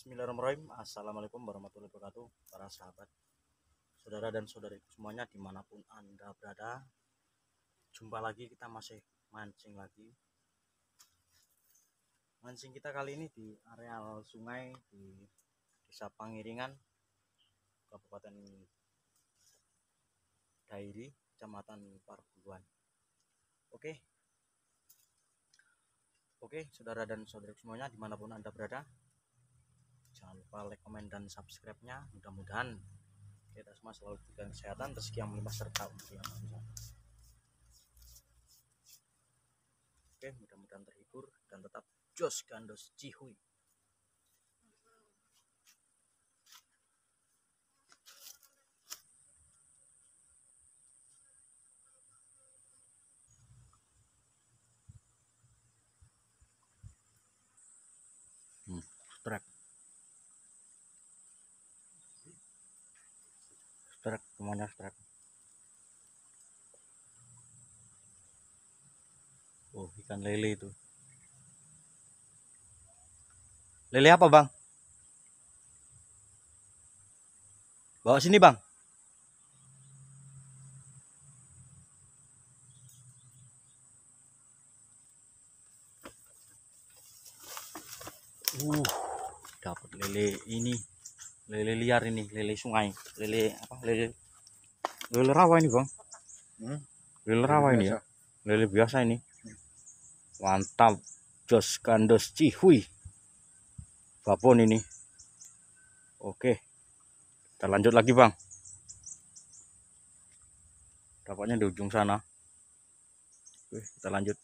Bismillahirrahmanirrahim. Assalamualaikum warahmatullahi wabarakatuh. Para sahabat, saudara dan saudariku semuanya dimanapun Anda berada. Jumpa lagi, kita masih mancing lagi. Mancing kita kali ini di areal sungai di Desa Pangiringan, Kabupaten Dairi, Kecamatan Parbuluan. Oke, saudara dan saudariku semuanya dimanapun Anda berada, jangan lupa like, komen, dan subscribe-nya. Mudah-mudahan kita semua selalu diberikan kesehatan, rezeki yang melimpah, serta umur yang panjang. Oke, mudah-mudahan terhibur dan tetap jos gandos cihuy. Strike semuanya strike. Oh, ikan lele itu. Lele apa, Bang? Bawa sini, Bang. Dapat lele ini. Lele liar ini, lele sungai. Lele apa? Lele rawa ini, Bang. Lele rawa ini ya. Lele biasa ini. Mantap. Jos gandos cihuy. Babon ini. Oke. Kita lanjut lagi, Bang. Dapatnya di ujung sana. Oke, kita lanjut.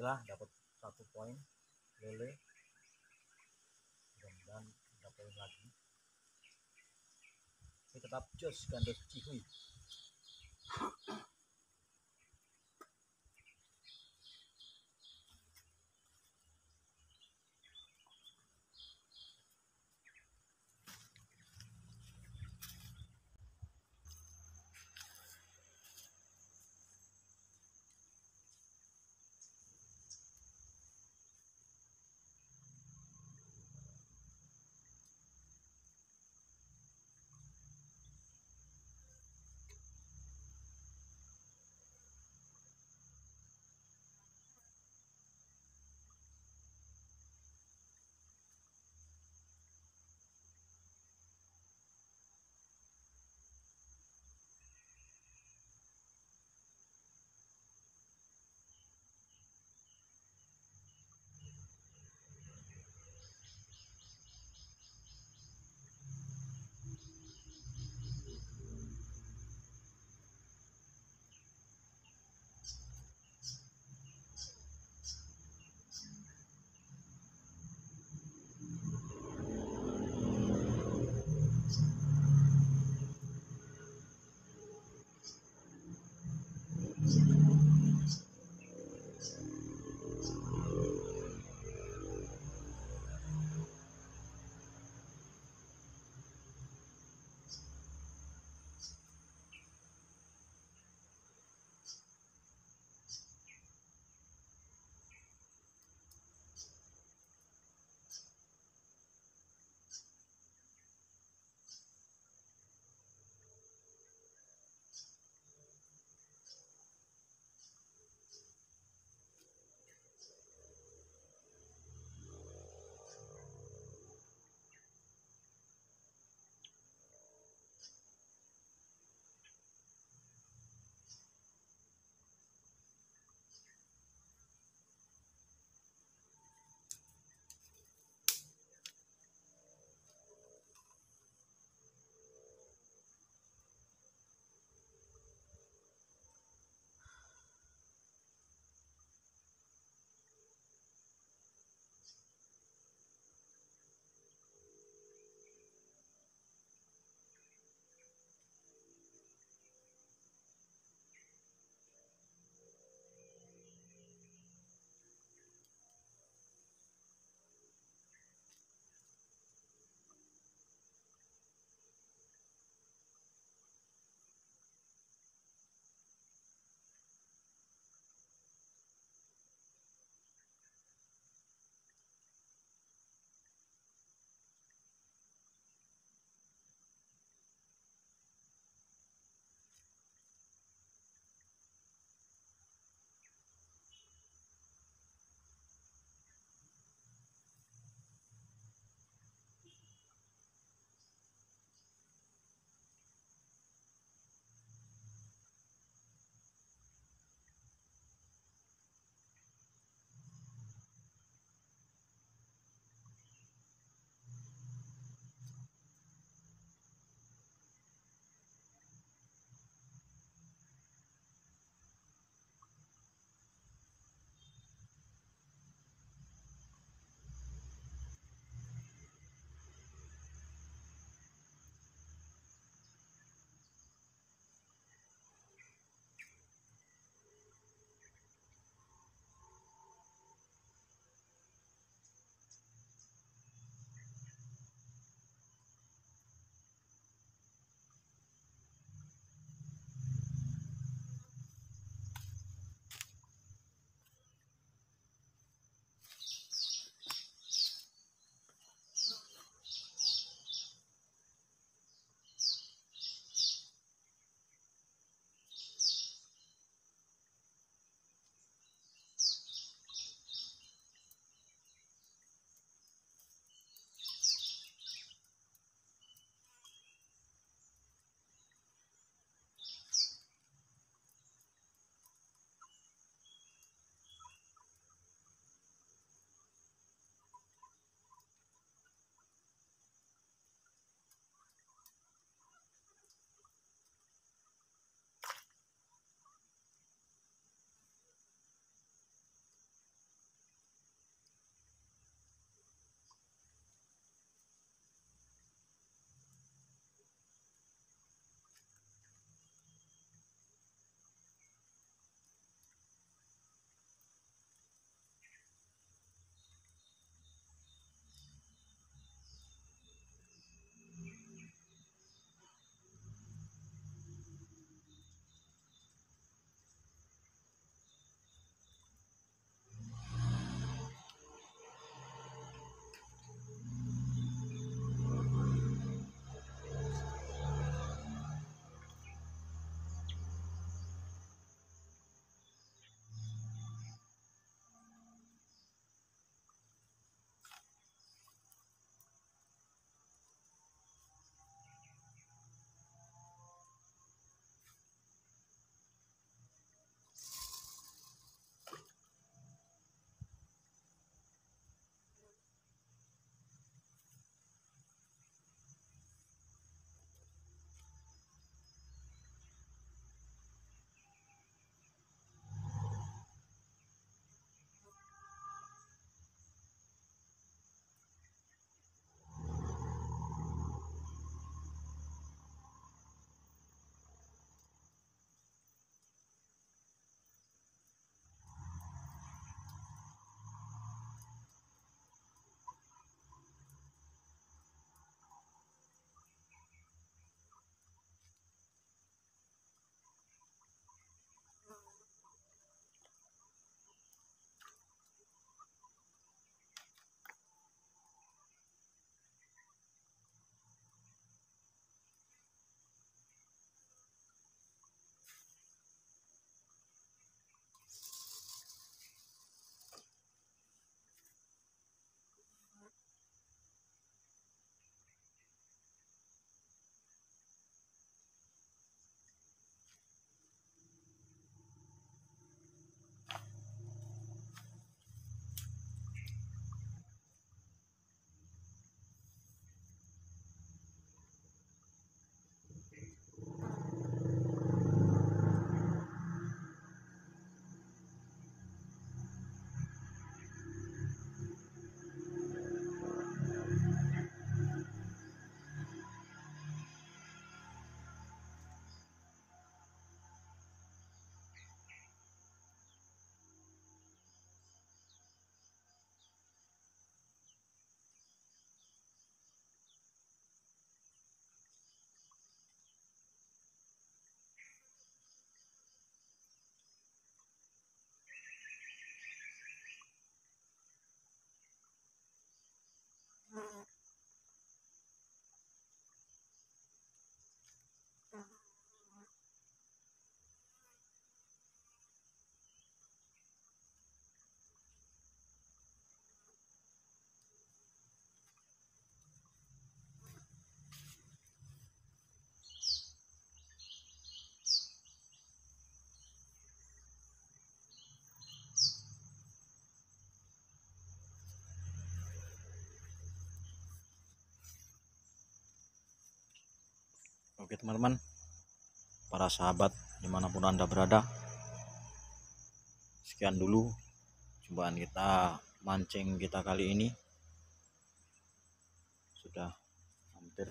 Alhamdulillah dapat 1 poin lele, mudah-mudahan ada poin lagi. Ini tetap jos gandos cihuy. Oke teman-teman, para sahabat dimanapun Anda berada, sekian dulu jumpaan kita, mancing kita kali ini. Sudah hampir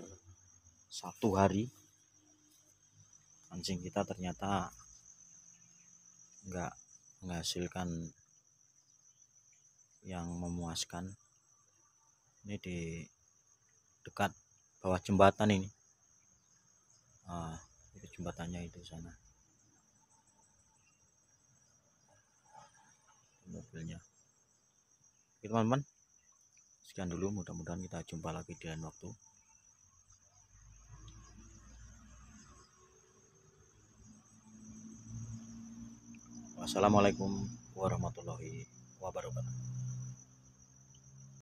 1 hari mancing kita, ternyata enggak menghasilkan yang memuaskan. Ini di dekat bawah jembatan ini. Itu jembatannya itu sana, mobilnya. Oke teman-teman, sekian dulu, mudah-mudahan kita jumpa lagi di lain waktu. Wassalamualaikum warahmatullahi wabarakatuh.